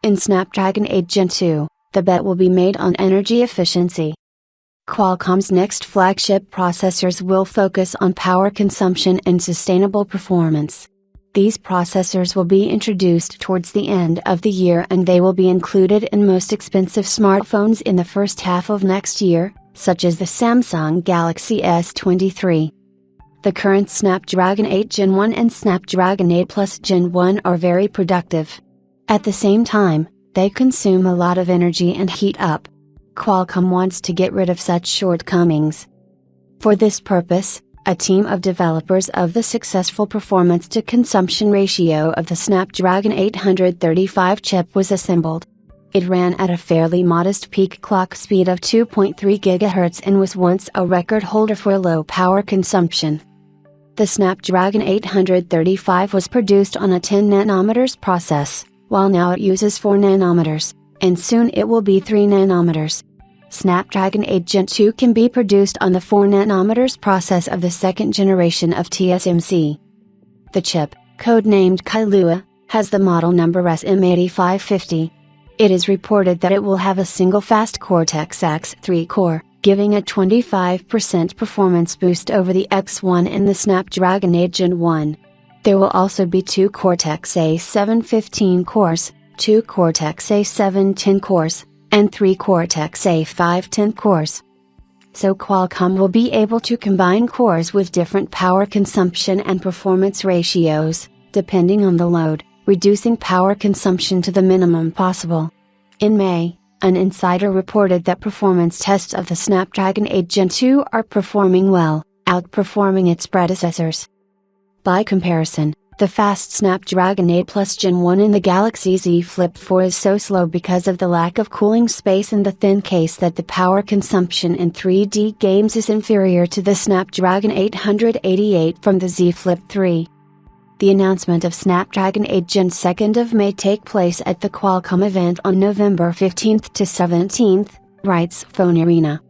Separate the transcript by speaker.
Speaker 1: In Snapdragon 8 Gen 2, the bet will be made on energy efficiency. Qualcomm's next flagship processors will focus on power consumption and sustainable performance. These processors will be introduced towards the end of the year and they will be included in most expensive smartphones in the first half of next year, such as the Samsung Galaxy S23. The current Snapdragon 8 Gen 1 and Snapdragon 8 Plus Gen 1 are very productive. At the same time, they consume a lot of energy and heat up. Qualcomm wants to get rid of such shortcomings. For this purpose, a team of developers of the successful performance-to-consumption ratio of the Snapdragon 835 chip was assembled. It ran at a fairly modest peak clock speed of 2.3 GHz and was once a record holder for low power consumption. The Snapdragon 835 was produced on a 10 nanometers process, while now it uses 4 nanometers, and soon it will be 3 nanometers. Snapdragon 8 Gen 2 can be produced on the 4 nanometers process of the second generation of TSMC. The chip, codenamed Kailua, has the model number SM8550. It is reported that it will have a single fast Cortex-X3 core, giving a 25% performance boost over the X1 in the Snapdragon 8 Gen 1. There will also be 2 Cortex-A715 cores, 2 Cortex-A710 cores, and 3 Cortex-A510 cores. So Qualcomm will be able to combine cores with different power consumption and performance ratios, depending on the load, reducing power consumption to the minimum possible. In May, an insider reported that performance tests of the Snapdragon 8 Gen 2 are performing well, outperforming its predecessors. By comparison, the fast Snapdragon 8 Plus Gen 1 in the Galaxy Z Flip 4 is so slow because of the lack of cooling space in the thin case that the power consumption in 3D games is inferior to the Snapdragon 888 from the Z Flip 3. The announcement of Snapdragon 8 Gen 2 of May take place at the Qualcomm event on November 15 to 17, writes Phone Arena.